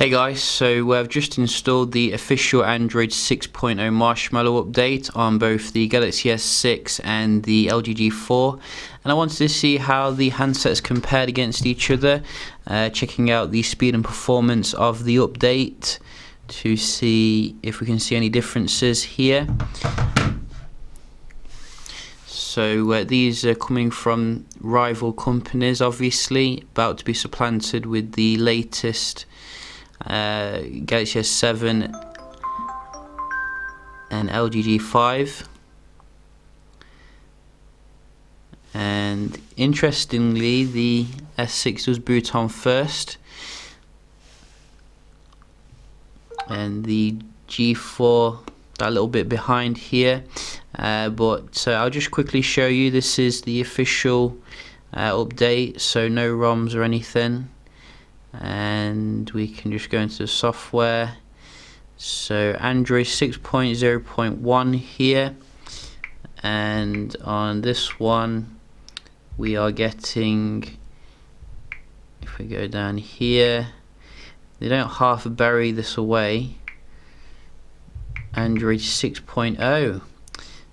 Hey guys, so I've just installed the official Android 6.0 Marshmallow update on both the Galaxy S6 and the LG G4, and I wanted to see how the handsets compared against each other, checking out the speed and performance of the update to see if we can see any differences here. So these are coming from rival companies, obviously, about to be supplanted with the latest Galaxy S7 and LG G5. And interestingly, the S6 does boot on first, and the G4 a little bit behind here, but I'll just quickly show you. This is the official update, so no ROMs or anything, and we can just go into the software. So Android 6.0.1 here, and on this one we are getting, if we go down here, they don't half bury this away, Android 6.0.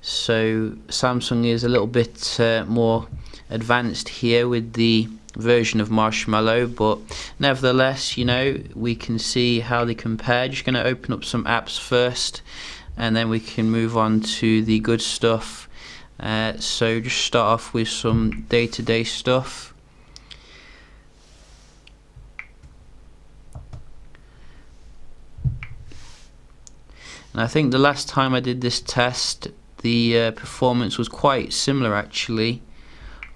So Samsung is a little bit more advanced here with the version of Marshmallow, but nevertheless, you know, we can see how they compare. Just going to open up some apps first, and then we can move on to the good stuff. So just start off with some day-to-day stuff. And I think the last time I did this test, the performance was quite similar actually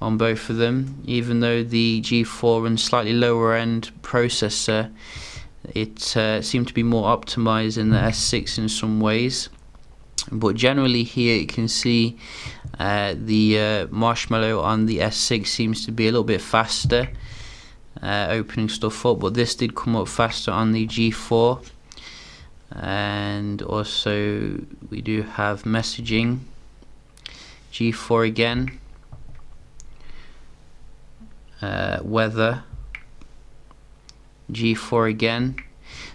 on both of them. Even though the G4 runs slightly lower end processor, it seemed to be more optimized in the S6 in some ways. But generally here you can see the Marshmallow on the S6 seems to be a little bit faster opening stuff up, but this did come up faster on the G4. And also we do have messaging, G4 again, weather, G4 again.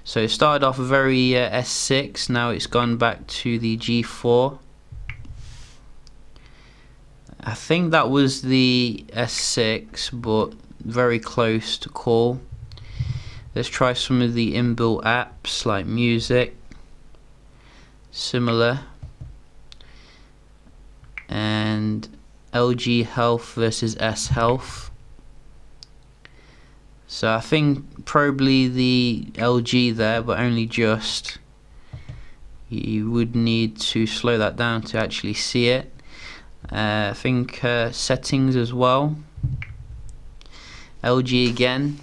So it started off very S6, now it's gone back to the G4. I think that was the S6, but very close to call. Let's try some of the inbuilt apps like music, similar, and LG Health versus S Health. So I think probably the LG there, but only just. You would need to slow that down to actually see it. I think settings as well, LG again.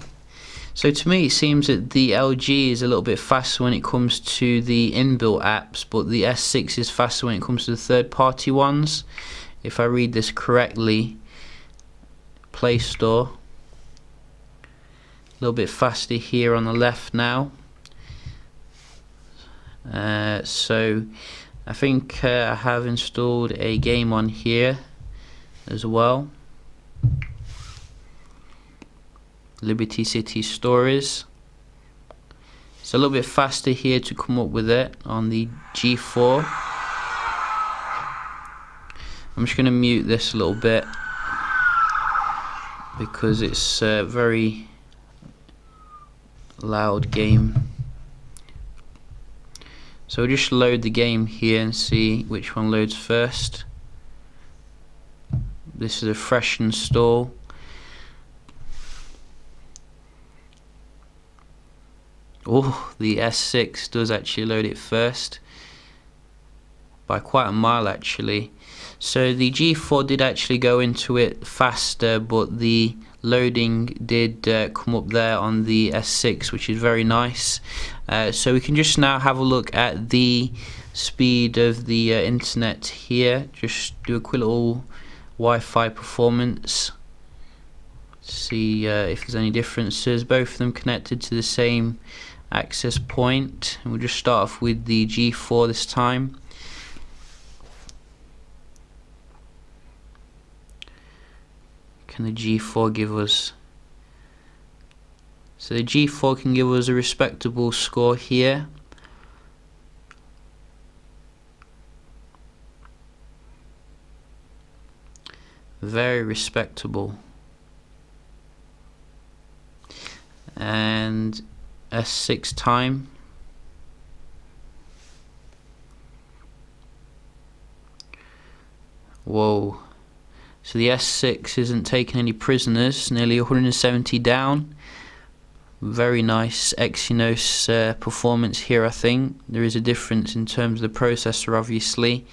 So to me it seems that the LG is a little bit faster when it comes to the inbuilt apps, but the S6 is faster when it comes to the third-party ones. If I read this correctly, Play Store, a little bit faster here on the left now. So I think I have installed a game on here as well. Liberty City Stories. It's a little bit faster here to come up with it on the G4. I'm just going to mute this a little bit because it's a very loud game. So we'll just load the game here and see which one loads first. This is a fresh install. Oh, the S6 does actually load it first by quite a mile actually. So the G4 did actually go into it faster, but the loading did come up there on the S6, which is very nice. So we can just now have a look at the speed of the internet here. Just do a quick little Wi-Fi performance, see if there's any differences. Both of them connected to the same access point, and we'll just start off with the G4 this time. Can the G4 give us So the G4 can give us a respectable score here. Very respectable. And S6 time. Whoa. So the S6 isn't taking any prisoners, nearly 170 down. Very nice Exynos performance here, I think. There is a difference in terms of the processor, obviously.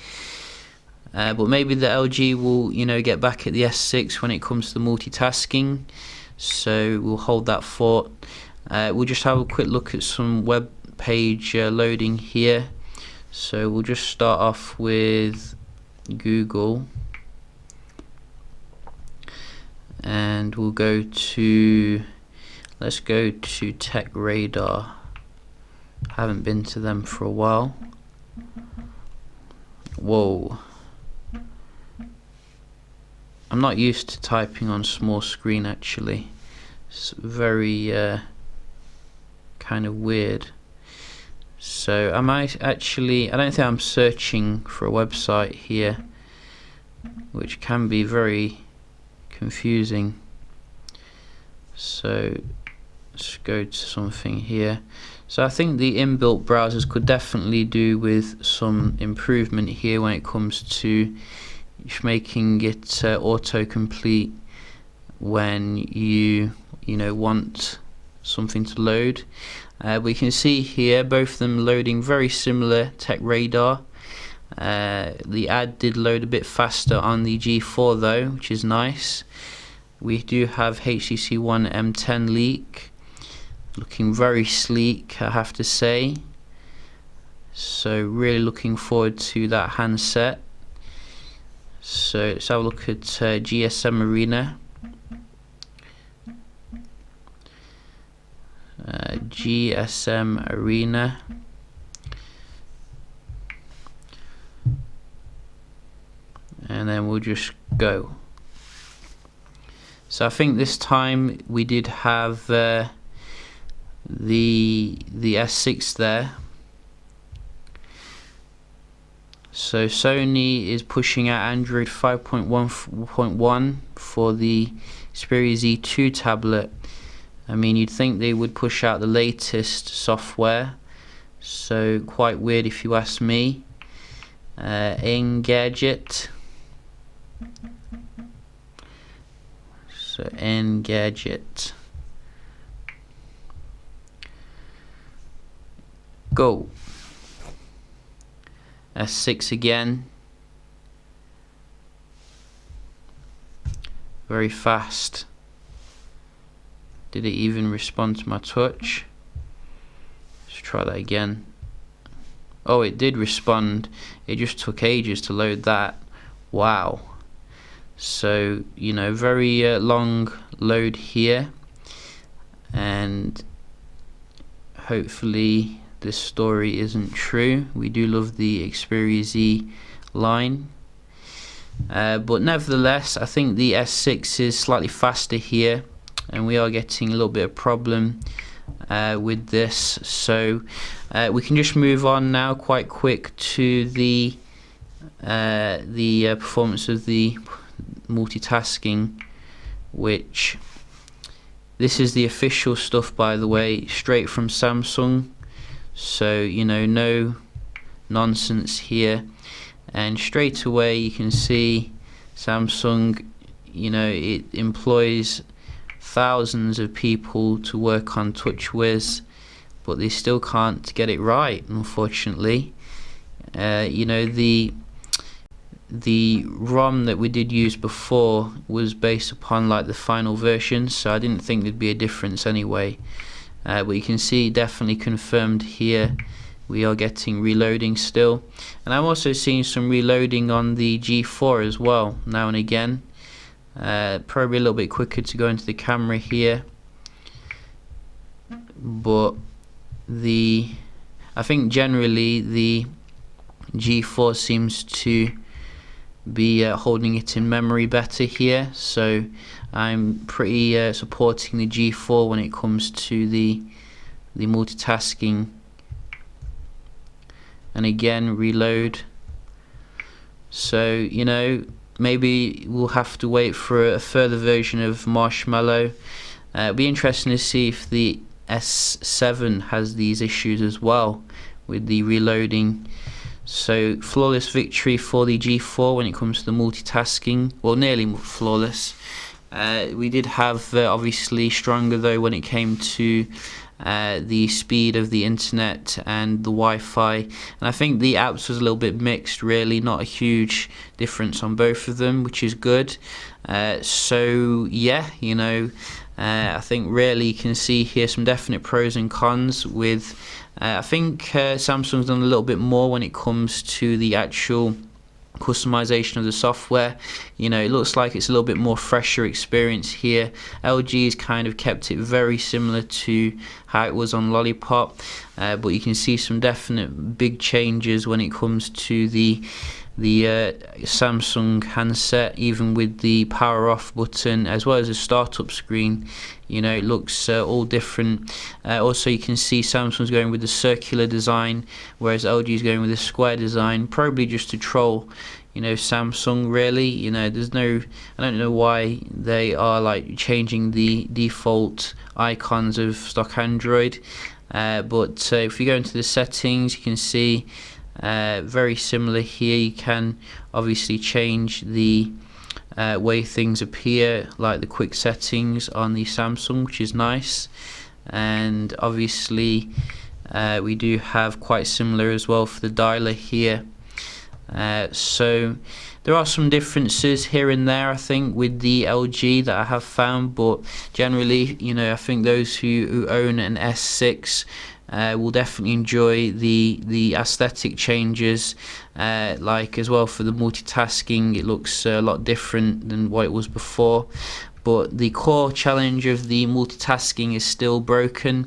But maybe the LG will, get back at the S6 when it comes to the multitasking. So we'll hold that thought. We'll just have a quick look at some web page loading here. So we'll just start off with Google. And we'll go to, let's go to Tech Radar. Haven't been to them for a while. Whoa. I'm not used to typing on small screen actually. It's very kind of weird. So I don't think I'm searching for a website here, which can be very confusing. So let's go to something here. So I think the inbuilt browsers could definitely do with some improvement here when it comes to making it autocomplete when you want something to load. We can see here both of them loading very similar. Tech Radar. The ad did load a bit faster on the G4 though, which is nice. We do have HTC One M10 leak, looking very sleek, I have to say. So really looking forward to that handset. So let's have a look at GSM Arena. GSM Arena. And then we'll just go. So I think this time we did have the S6 there. So Sony is pushing out Android 5.1.1 for the Xperia Z2 tablet. I mean, you'd think they would push out the latest software, so quite weird if you ask me. Engadget. So Engadget. Go. S6 again. Very fast. Did it even respond to my touch? Let's try that again. Oh, it did respond. It just took ages to load that. Wow. So, very long load here. And hopefully this story isn't true. We do love the Xperia Z line. But nevertheless, I think the S6 is slightly faster here, and we are getting a little bit of problem with this. So we can just move on now quite quick to the performance of the multitasking, which this is the official stuff, by the way, straight from Samsung. So no nonsense here, and straight away you can see Samsung, it employs thousands of people to work on TouchWiz, but they still can't get it right, unfortunately. The ROM that we did use before was based upon like the final version, so I didn't think there'd be a difference anyway. But you can see definitely confirmed here we are getting reloading still, and I'm also seeing some reloading on the G4 as well now and again. Probably a little bit quicker to go into the camera here, but I think generally the G4 seems to be holding it in memory better here, so I'm pretty supporting the G4 when it comes to the multitasking. And again, reload. So, you know, maybe we'll have to wait for a further version of Marshmallow. It'll be interesting to see if the S7 has these issues as well with the reloading. So flawless victory for the G4 when it comes to the multitasking. Well, nearly flawless. We did have obviously stronger though when it came to the speed of the internet and the Wi-Fi, and I think the apps was a little bit mixed really, not a huge difference on both of them, which is good. So yeah, you know, I think really you can see here some definite pros and cons with I think Samsung's done a little bit more when it comes to the actual customization of the software. You know, it looks like it's a little bit more fresher experience here. LG's kind of kept it very similar to how it was on Lollipop, but you can see some definite big changes when it comes to the Samsung handset, even with the power off button as well as the startup screen. You know, it looks all different. Also you can see Samsung's going with the circular design, whereas LG's going with the square design, probably just to troll, you know, Samsung really. You know, I don't know why they are like changing the default icons of stock Android, but if you go into the settings, you can see very similar here. You can obviously change the way things appear, like the quick settings on the Samsung, which is nice. And obviously we do have quite similar as well for the dialer here. So there are some differences here and there, I think, with the LG that I have found, but generally, you know, I think those who own an S6 will definitely enjoy the aesthetic changes, like as well for the multitasking. It looks a lot different than what it was before, but the core challenge of the multitasking is still broken.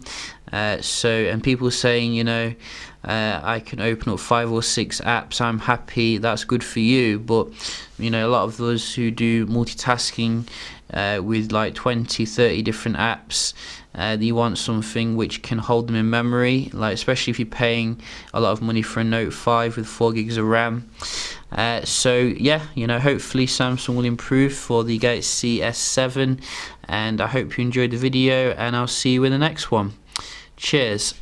And people saying, you know, I can open up 5 or 6 apps, I'm happy, that's good for you. But you know, a lot of those who do multitasking with like 20-30 different apps, you want something which can hold them in memory, like especially if you're paying a lot of money for a Note 5 with 4 gigs of RAM. So yeah, you know, hopefully Samsung will improve for the Galaxy S7, and I hope you enjoyed the video, and I'll see you in the next one. Cheers.